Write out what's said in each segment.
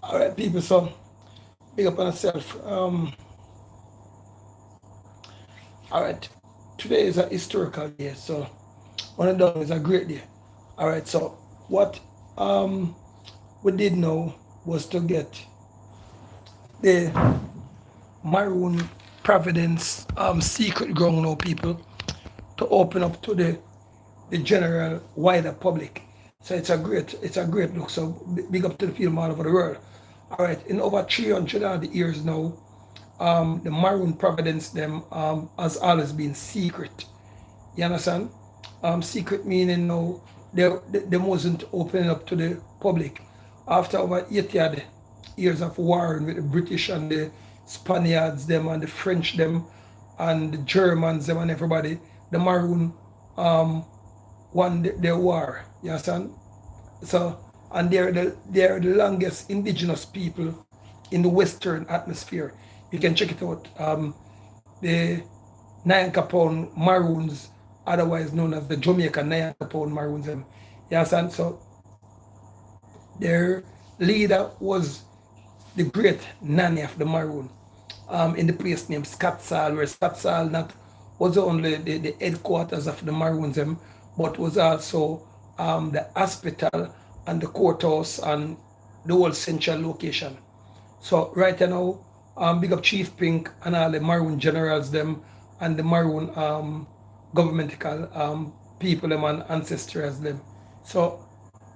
All right, people. So big up on yourself. All right. Today is a historical day. So what I done is a great day. All right. So what um we did know was to get the Maroon Providence secret ground now, people, to open up to the general wider public. So it's a great look. So big up to the film all over the world. All right, in over 300 odd years now, the Maroon Providence them has always been secret. You understand? Secret meaning now they wasn't opening up to the public. After over 80 years of warring with the British and the Spaniards them and the French them and the Germans them and everybody, the Maroon um, won the war. You understand? So, and they're the longest indigenous people in the Western atmosphere. You can check it out. The Nyan Capone Maroons, otherwise known as the Jamaican Nyan Capone Maroons. You understand? So, their leader was the great nanny of the Maroon in the place named Scotsall, where Scotsall not was only the headquarters of the Maroons, but was also the hospital and the courthouse and the whole central location. So right now, big up Chief Pink and all the Maroon generals them and the Maroon governmental people them and ancestors them. So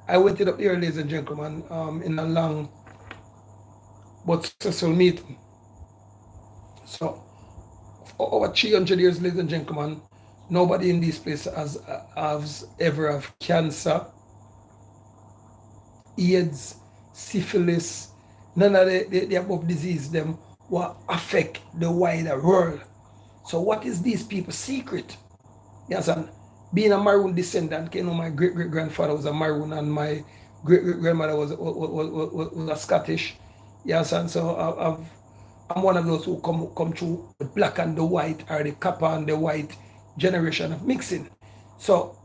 I went it up here, ladies and gentlemen, in a long but successful meeting. So for over 300 years, ladies and gentlemen, nobody in this place has ever have cancer, AIDS, syphilis, none of the above disease them will affect the wider world. So what is these people's secret? Yes, and being a Maroon descendant, you know, my great great grandfather was a Maroon and my great great grandmother was a Scottish. Yes, and so I'm one of those who come through the black and the white or the copper and the white generation of mixing. So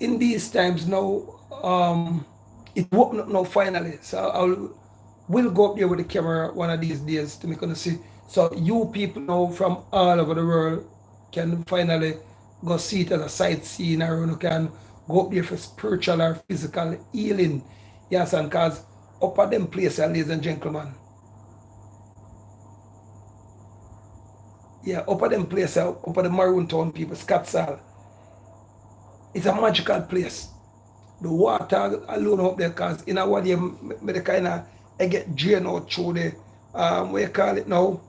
in these times now, it opened up now finally. So we'll go up there with the camera one of these days to make us see. So you people now from all over the world can finally go see it as a sightseeing, or you can go up there for spiritual or physical healing. Yes, and cause up at them places, ladies and gentlemen. Yeah, up at them places, up at the Maroon Town people, Scotsall. It's a magical place. The water alone up there, cause in a way they kind of get drained out through the what you call it now,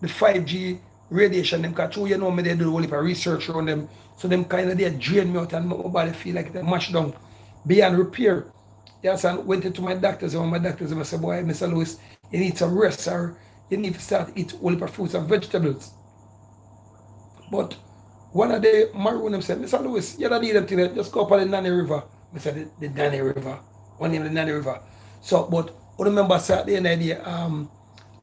the 5G radiation. Them cause through, you know, me they do a whole heap of research on them, so them kind of they drain me out and my body feel like they mash down beyond repair. Yes, and went into my doctors, and my doctors and I said, boy, Mr. Lewis, you need some rest, or you need to start eat whole heap of fruits and vegetables. But one of the Maroon them said, Mr. Lewis, you don't need them to just go up on the Nanny River. I said, the Nanny River. One name, the Nanny River. So, but I remember at the end of the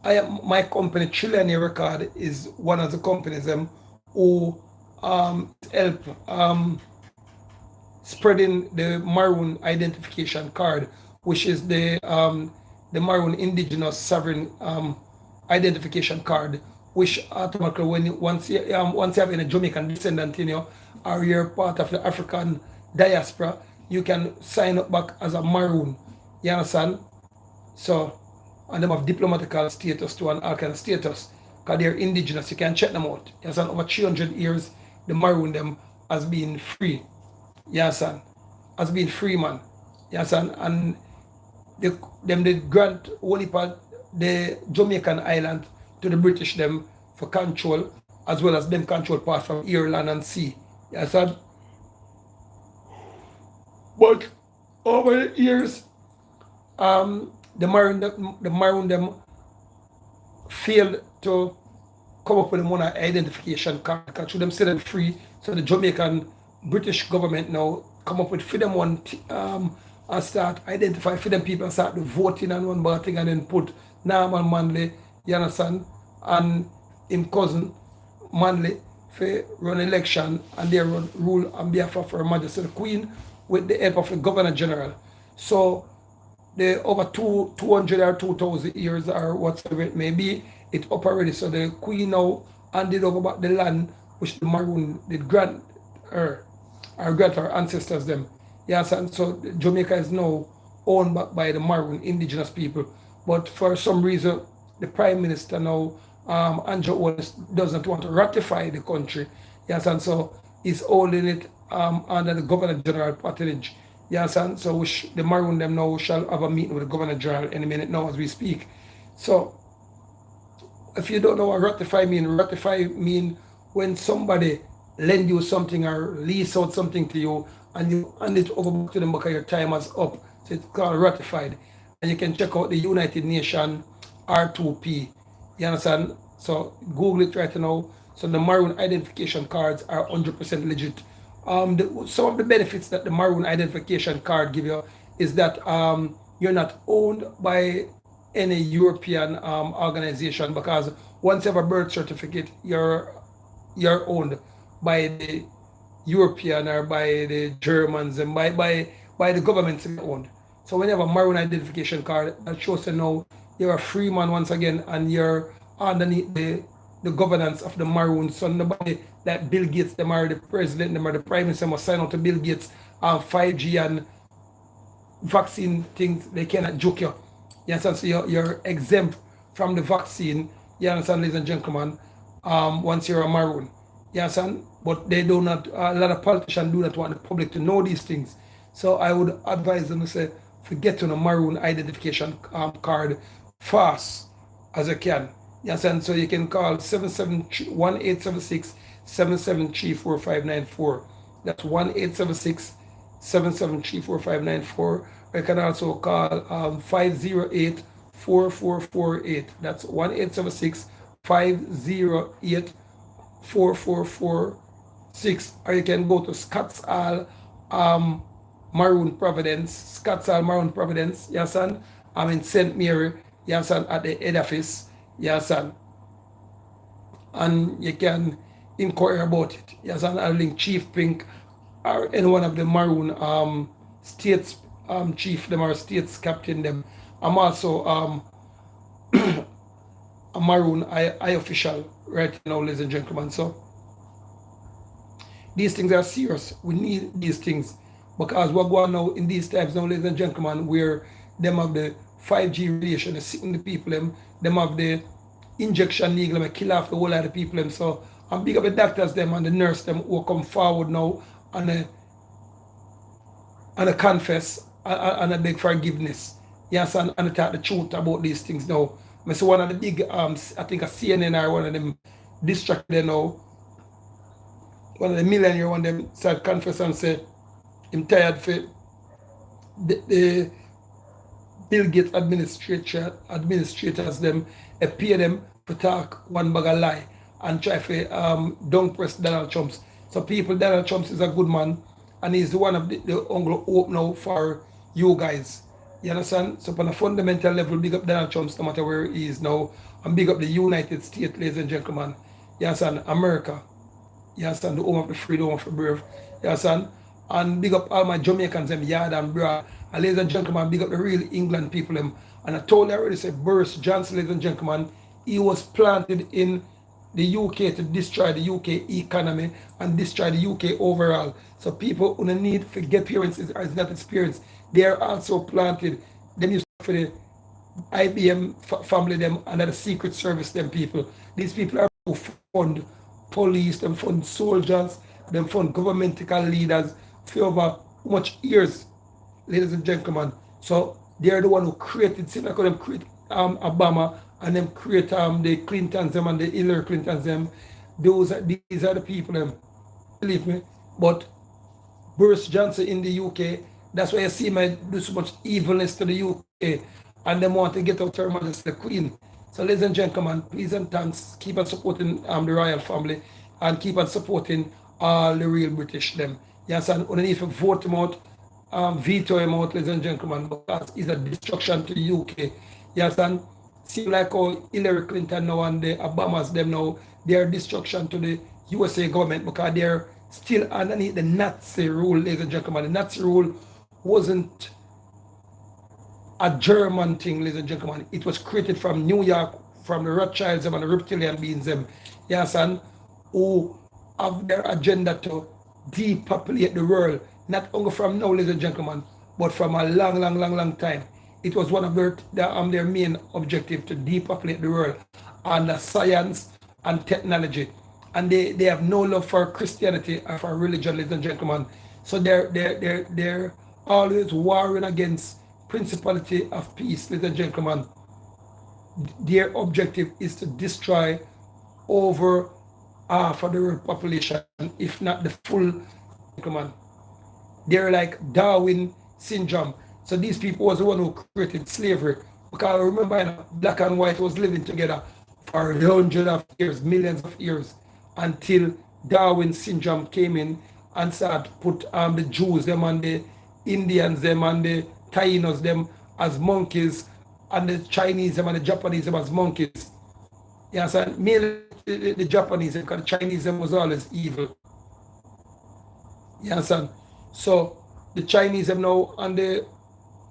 day, my company, Chilean Record, is one of the companies who help spreading the Maroon identification card, which is the Maroon Indigenous Sovereign identification card, which automatically when once you have any Jamaican descendant in you, or you're part of the African diaspora, you can sign up back as a Maroon. You understand? So, and them have diplomatical status to an all kind of status, because they're indigenous. You can check them out. You understand? Over 300 years, the Maroon them has been free. You understand? Has been free, man. You understand? And they grant only part the Jamaican island to the British them for control, as well as them control part from Ireland and sea. You understand? But over the years, the Maroon them failed to come up with one identification card, because them still them free. So the Jamaican British government now come up with for them one and start identify for them people and start the voting and one more thing, and then put Norman Manley, you understand, and him cousin Manley for run election, and they run rule on behalf of Her Majesty the Queen with the help of the Governor General. So the over 200 or 2,000 years or whatsoever it may be, it up already. So the queen now handed over back the land which the Maroon did grant her, or grant our ancestors them. Yes, and so Jamaica is now owned by the Maroon indigenous people. But for some reason, the Prime Minister now, Andrew Holness, does not want to ratify the country. Yes, and so he's holding it under the Governor General patronage. Yes, and so the Maroon them now shall have a meeting with the Governor General any minute now as we speak. So if you don't know what ratify mean when somebody lend you something or lease out something to you and you hand it over to them because your time is up. So it's called ratified. And you can check out the United Nations R2P. You understand? So Google it right now. So the Maroon identification cards are 100% legit. Some of the benefits that the Maroon identification card give you is that you're not owned by any European organization, because once you have a birth certificate, you're owned by the European or by the Germans and by the governments owned. So when you have a Maroon identification card, that shows you now you're a free man once again, and you're underneath the governance of the Maroons. So nobody like Bill Gates, them are the president, them are the prime minister, must sign out to Bill Gates 5G and vaccine things. They cannot joke you. You understand? So you're exempt from the vaccine. You understand, ladies and gentlemen? Once you're a Maroon. You understand? But they do not, a lot of politicians do not want the public to know these things. So I would advise them to say, forget on a Maroon identification card fast as you can. You understand? So you can call 1-876-773-4594. That's 1-876-773-4594. Or you can also call 508-4448. That's 1-876-508-4446. Or you can go to Scotts Hall Maroon Providence, Scotts Hall Maroon Providence, yes, son. I'm in St. Mary, yes, son, at the head office, yes, son. And you can inquire about it, yes, and I'll link Chief Pink or any one of the Maroon states chief them or states captain them. I'm also a Maroon I official right now, ladies and gentlemen. So these things are serious. We need these things, because we're going now in these times now, ladies and gentlemen, where them have the 5G radiation, the sitting the people, them have the injection needle, them kill off the whole lot of people. So I'm big up the doctors them and the nurse them who come forward now and confess and a beg forgiveness. Yes, and talk the truth about these things now. I see one of the big I think a CNN or one of them distracted now. One of the millionaire one of them said confess and say I'm tired for the Bill Gates administrators them pay them to talk one bag of lie and try to down press Donald Trump. So people, Donald Trump is a good man, and he's one of the uncle hope now for you guys. You understand? So on a fundamental level, big up Donald Trump no matter where he is now, and big up the United States, ladies and gentlemen. You understand? America. You understand? The home of the free, the home of the brave. You understand? And big up all my Jamaicans, them yard and broad. And ladies and gentlemen, big up the real England people, them. And I told you already, say Boris Johnson, ladies and gentlemen, he was planted in the UK to destroy the UK economy and destroy the UK overall. So people who need to get parents is not experienced. They are also planted. Them used for the IBM family, them, and the Secret Service, them people. These people are who fund police, them fund soldiers, them fund governmental leaders for over much years, ladies and gentlemen. So they are the one who created, see like them create Obama, and them create the Clintons them and the Hillary Clintons them. These are the people them. Believe me. But Boris Johnson in the UK, that's why you see him do so much evilness to the UK, and them want to get out Her Majesty the Queen. So ladies and gentlemen, please and thanks, keep on supporting the royal family and keep on supporting all the real British them. Yes, and we need to vote him out, veto him out, ladies and gentlemen, because it's a destruction to the UK. Yes, and see like how Hillary Clinton now and the Obamas them now, they are destruction to the USA government, because they're still underneath the Nazi rule, ladies and gentlemen. The Nazi rule wasn't a German thing, ladies and gentlemen. It was created from New York, from the Rothschilds and the reptilian beings them, yes, and who have their agenda to depopulate the world, not only from now, ladies and gentlemen, but from a long time. It was one of their main objective to depopulate the world under science and technology. And they have no love for Christianity or for religion, ladies and gentlemen. So they're always warring against principality of peace, ladies and gentlemen. Their objective is to destroy over half of the world population, if not the full, gentlemen. They're like Darwin syndrome. So these people was the one who created slavery. Because remember, you know, black and white was living together for hundreds of years, millions of years, until Darwin syndrome came in and started to put the Jews, them and the Indians, them and the Tainos, them as monkeys, and the Chinese, them and the Japanese, them as monkeys. Yes, and mainly the Japanese, because the Chinese, them was always evil. You understand? So the Chinese them now and the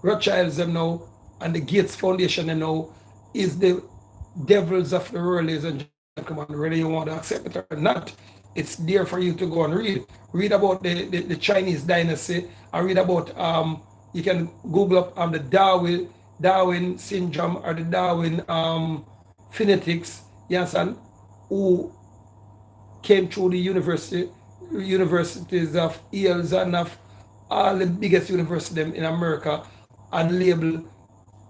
Rothschilds them now and the Gates Foundation them now is the devils of the world, ladies and gentlemen. Whether you want to accept it or not, it's there for you to go and read. Read about the Chinese dynasty, and read about you can Google up the Darwin syndrome or the Darwin phonetics, yes, and who came through the universities of Yale and of all the biggest universities in America and label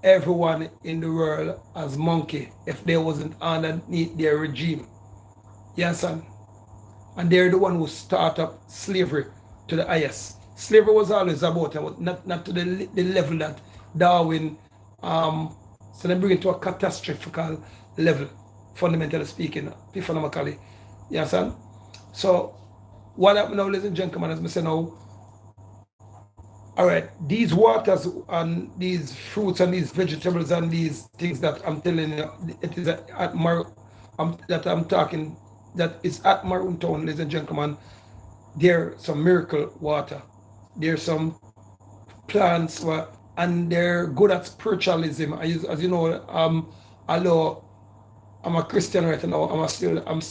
everyone in the world as monkey if they wasn't underneath their regime. Yes, and they're the one who start up slavery to the highest. Slavery was always about not to the level that Darwin so they bring it to a catastrophical level, fundamentally speaking, economically. Yes, and so what happened now, ladies and gentlemen, as I say now, all right, these waters and these fruits and these vegetables and these things that I'm telling you, it is that I'm talking, that is at Maroon Town, ladies and gentlemen. There's some miracle water. There's some plants, and they're good at spiritualism. As you know, although I'm a Christian right now, I'm still